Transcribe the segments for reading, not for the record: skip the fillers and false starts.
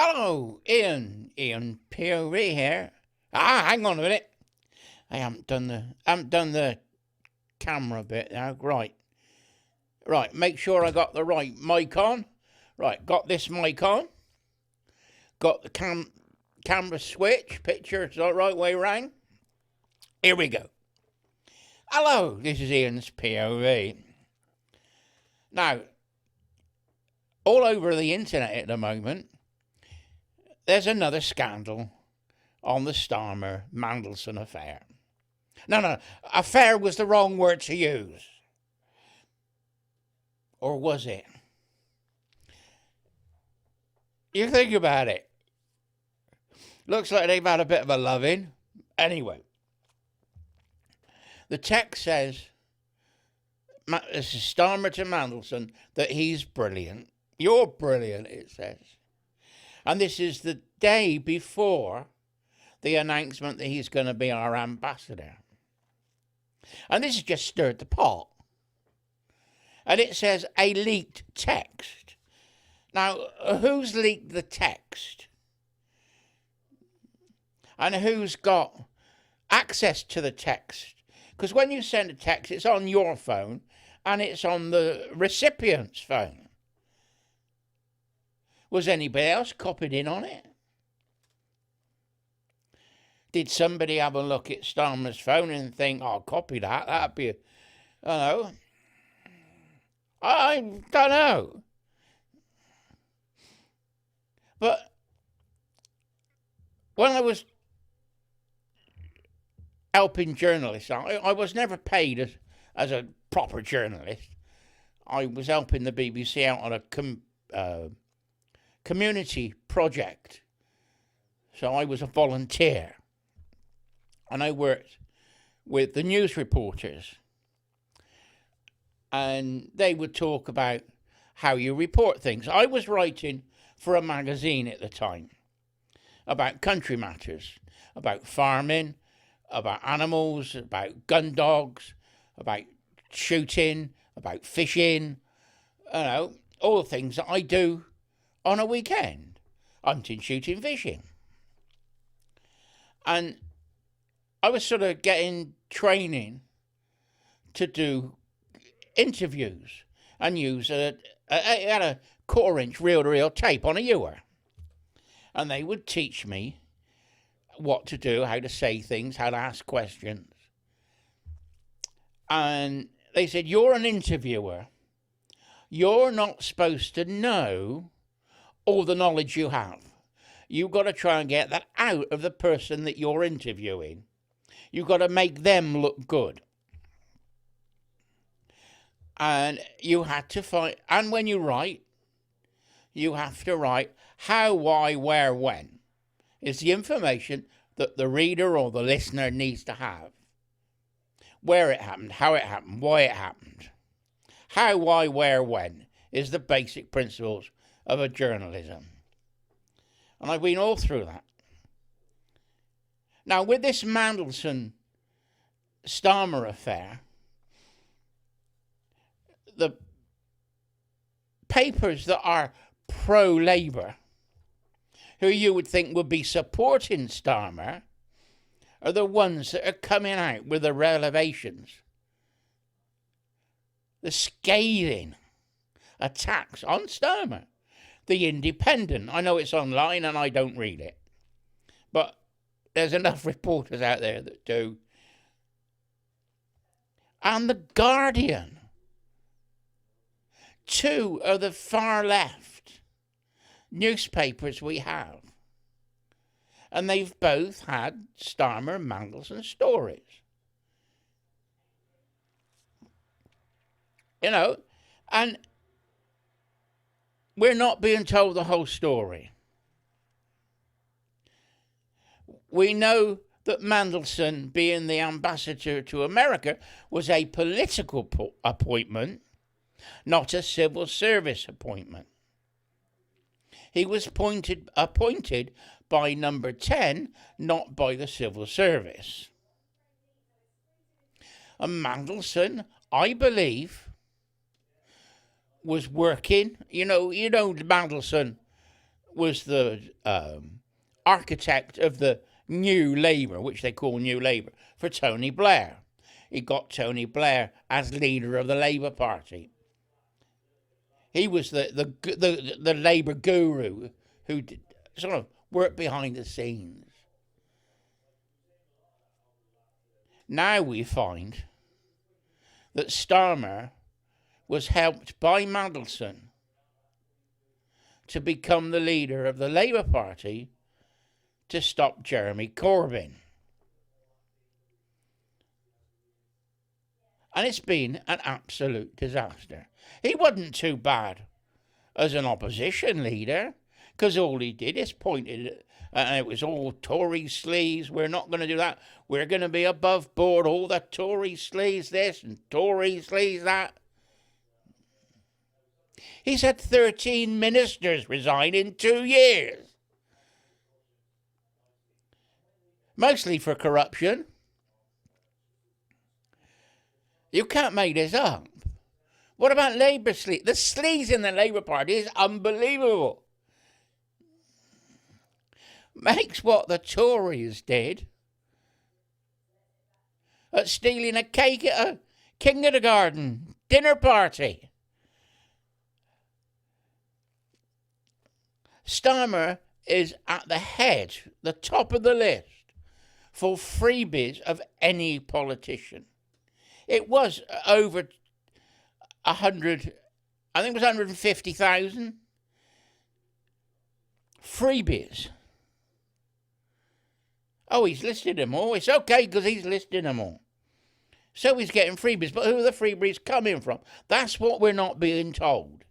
Hello, Ian POV here. Hang on a minute. I haven't done the camera bit now. Right. Make sure I got the right mic on. Right, got this mic on. Got the camera switch. Picture the right way round. Here we go. Hello, this is Ian's POV. Now, all over the internet at the moment, there's another scandal on the Stamer Mandelson affair. No, affair was the wrong word to use. Or was it? You think about it. Looks like they've had a bit of a loving. Anyway, the text says, this is Stamer to Mandelson, that he's brilliant. You're brilliant, it says. And this is the day before the announcement that he's going to be our ambassador. And this has just stirred the pot. And it says a leaked text. Now, who's leaked the text? And who's got access to the text? Because when you send a text, it's on your phone and it's on the recipient's phone. Was anybody else copied in on it? Did somebody have a look at Stamer's phone and think, "I'll copy that, that'd be, I don't know." I don't know. But when I was helping journalists, I was never paid as a proper journalist. I was helping the BBC out on a community project. So I was a volunteer. And I worked with the news reporters. And they would talk about how you report things. I was writing for a magazine at the time about country matters, about farming, about animals, about gun dogs, about shooting, about fishing, all the things that I do on a weekend. Hunting, shooting, fishing. And I was sort of getting training to do interviews and use I had a quarter-inch reel-to-reel tape on a ewer. And they would teach me what to do, how to say things, how to ask questions. And they said, "You're an interviewer. You're not supposed to know all the knowledge you have. You've got to try and get that out of the person that you're interviewing. You've got to make them look good. And you had to find, and when you write, you have to write how, why, where, when. It's the information that the reader or the listener needs to have. Where it happened, how it happened, why it happened. How, why, where, when is the basic principles of a journalism. And I've been all through that. Now, with this Mandelson-Stamer affair, the papers that are pro-Labour, who you would think would be supporting Stamer, are the ones that are coming out with the revelations. The scathing attacks on Stamer. The Independent, I know it's online and I don't read it, but there's enough reporters out there that do. And The Guardian, two of the far left newspapers we have. And they've both had Stamer Mandelson stories. And we're not being told the whole story. We know that Mandelson, being the ambassador to America, was a political appointment, not a civil service appointment. He was appointed by number 10, not by the civil service. And Mandelson, I believe, was working. Mandelson was the architect of the New Labour, which they call New Labour, for Tony Blair. He got Tony Blair as leader of the Labour Party. He was the Labour guru who sort of worked behind the scenes. Now we find that Stamer was helped by Mandelson to become the leader of the Labour Party to stop Jeremy Corbyn. And it's been an absolute disaster. He wasn't too bad as an opposition leader, because all he did is pointed and it was all Tory sleaze. We're not going to do that. We're going to be above board. All the Tory sleaze this and Tory sleaze that. He's had 13 ministers resign in 2 years. Mostly for corruption. You can't make this up. What about Labour sleaze? The sleaze in the Labour Party is unbelievable. Makes what the Tories did at stealing a cake at a kindergarten dinner party. Stamer is at the head, the top of the list for freebies of any politician. It was over 100, I think it was 150,000 freebies. Oh, he's listed them all. It's okay because he's listed them all. So he's getting freebies. But who are the freebies coming from? That's what we're not being told.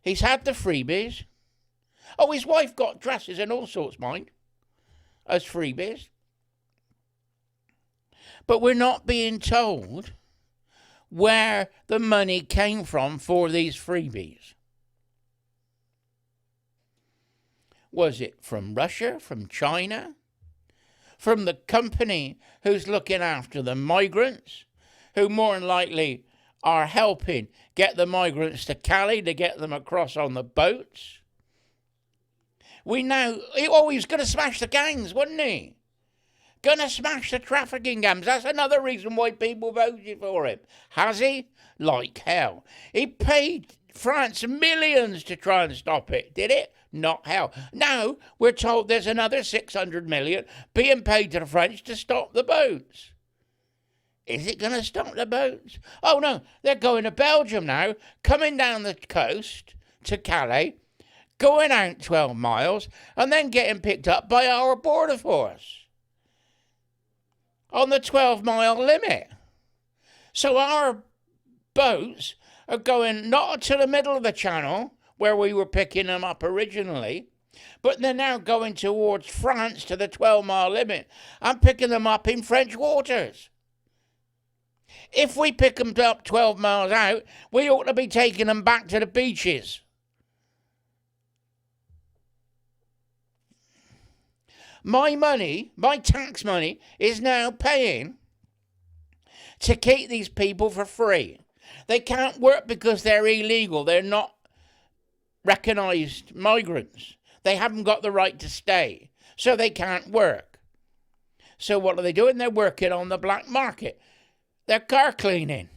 He's had the freebies. Oh, his wife got dresses and all sorts, mind, as freebies. But we're not being told where the money came from for these freebies. Was it from Russia, from China, from the company who's looking after the migrants, who more than likely are helping get the migrants to Calais to get them across on the boats? We know, he was going to smash the gangs, wasn't he? Going to smash the trafficking gangs. That's another reason why people voted for him. Has he? Like hell. He paid France millions to try and stop it, did it? Not hell. Now we're told there's another 600 million being paid to the French to stop the boats. Is it going to stop the boats? Oh no, they're going to Belgium now, coming down the coast to Calais, going out 12 miles, and then getting picked up by our border force on the 12-mile limit. So our boats are going not to the middle of the channel, where we were picking them up originally, but they're now going towards France to the 12-mile limit and picking them up in French waters. If we pick them up 12 miles out, we ought to be taking them back to the beaches. My money, my tax money, is now paying to keep these people for free. They can't work because they're illegal. They're not recognised migrants. They haven't got the right to stay, so they can't work. So what are they doing? They're working on the black market. They're car cleaning.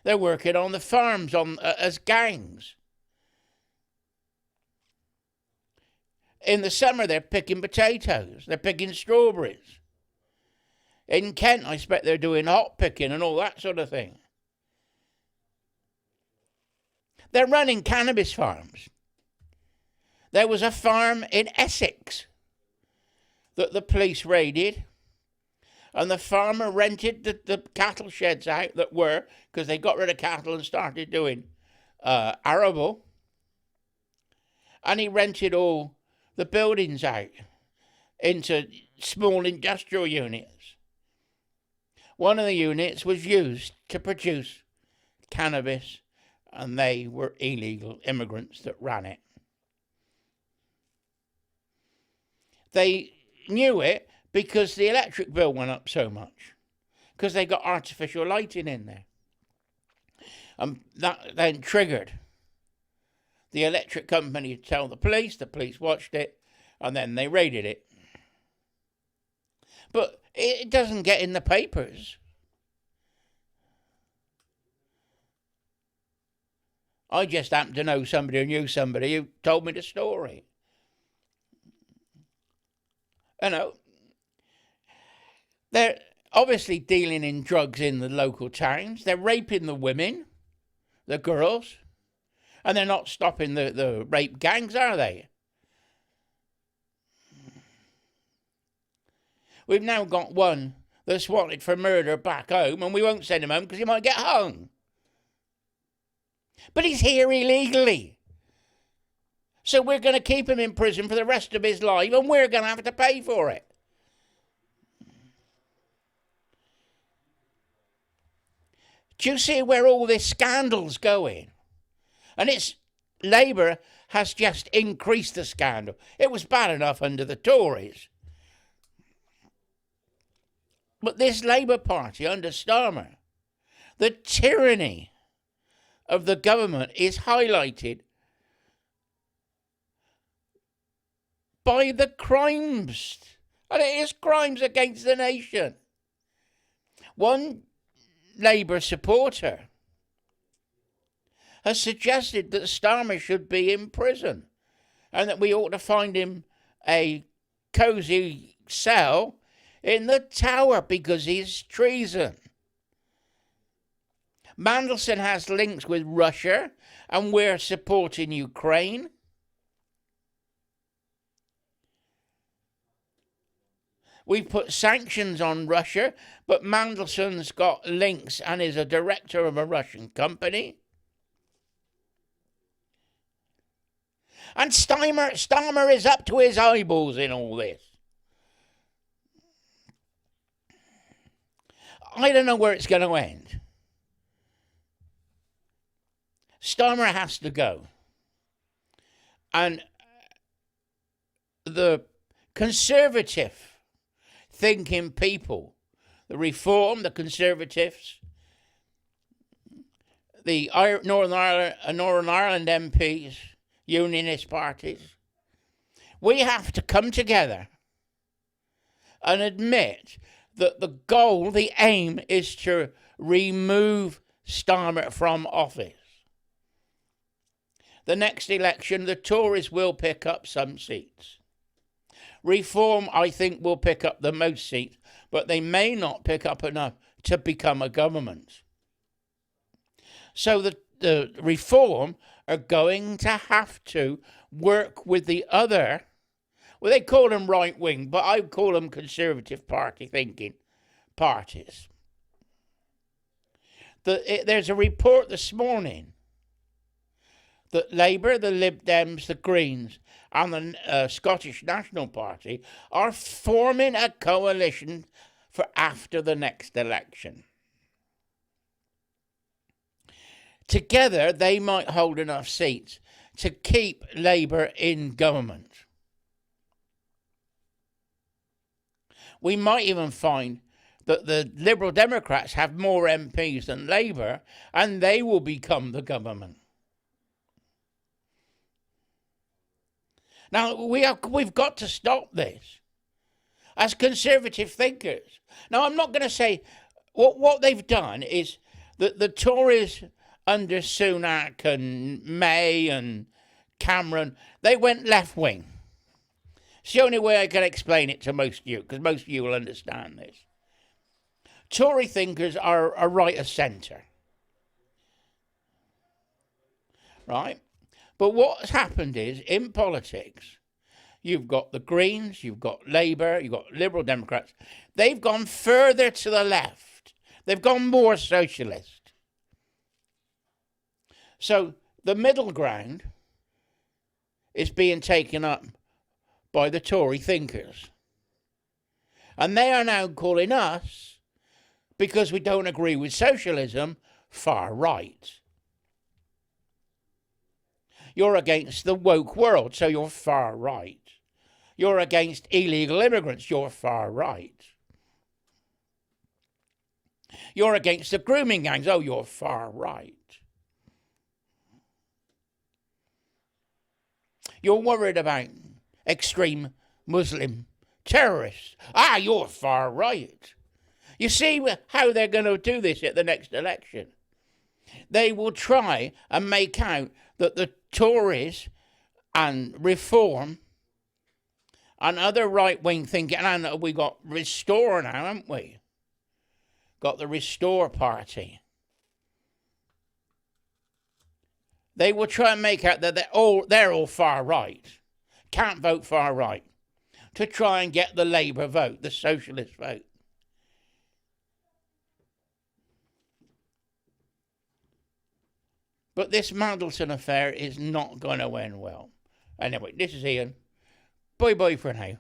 They're working on the farms as gangs. In the summer, they're picking potatoes. They're picking strawberries. In Kent, I expect they're doing hot picking and all that sort of thing. They're running cannabis farms. There was a farm in Essex that the police raided, and the farmer rented the cattle sheds out that were, because they got rid of cattle and started doing arable, and he rented all the buildings out into small industrial units. One of the units was used to produce cannabis, and they were illegal immigrants that ran it. They knew it because the electric bill went up so much, because they got artificial lighting in there. And that then triggered the electric company told the police watched it, and then they raided it. But it doesn't get in the papers. I just happened to know somebody who knew somebody who told me the story. You know, they're obviously dealing in drugs in the local towns. They're raping the women, the girls, and they're not stopping the rape gangs, are they? We've now got one that's wanted for murder back home, and we won't send him home because he might get hung. But he's here illegally. So we're going to keep him in prison for the rest of his life, and we're going to have to pay for it. Do you see where all this scandal's going? And it's Labour has just increased the scandal. It was bad enough under the Tories. But this Labour Party under Stamer, the tyranny of the government is highlighted by the crimes. And it is crimes against the nation. One Labour supporter has suggested that Stamer should be in prison and that we ought to find him a cosy cell in the Tower because he's treason. Mandelson has links with Russia and we're supporting Ukraine. We put sanctions on Russia, but Mandelson's got links and is a director of a Russian company. And Stamer is up to his eyeballs in all this. I don't know where it's going to end. Stamer has to go. And the conservative thinking people, the Reform, the Conservatives, the Northern Ireland MPs, Unionist parties, we have to come together and admit that the goal, the aim, is to remove Stamer from office. The next election, the Tories will pick up some seats. Reform, I think, will pick up the most seats, but they may not pick up enough to become a government. So the Reform are going to have to work with the other, well, they call them right-wing, but I call them Conservative Party thinking parties. There's a report this morning that Labour, the Lib Dems, the Greens and the Scottish National Party are forming a coalition for after the next election. Together, they might hold enough seats to keep Labour in government. We might even find that the Liberal Democrats have more MPs than Labour, and they will become the government. Now, we've got to stop this as conservative thinkers. Now, I'm not going to say what they've done is that the Tories under Sunak and May and Cameron, they went left-wing. It's the only way I can explain it to most of you, because most of you will understand this. Tory thinkers are right of centre. Right? But what's happened is, in politics, you've got the Greens, you've got Labour, you've got Liberal Democrats. They've gone further to the left. They've gone more socialist. So the middle ground is being taken up by the Tory thinkers. And they are now calling us, because we don't agree with socialism, far right. You're against the woke world, so you're far right. You're against illegal immigrants, you're far right. You're against the grooming gangs, oh, you're far right. You're worried about extreme Muslim terrorists. You're far right. You see how they're going to do this at the next election. They will try and make out that the Tories and Reform and other right-wing thinking, and we got Restore now, haven't we? Got the Restore Party. They will try and make out that they're all far right, can't vote far right, to try and get the Labour vote, the socialist vote. But this Mandelson affair is not going to end well. Anyway, this is Ian. Bye-bye for now.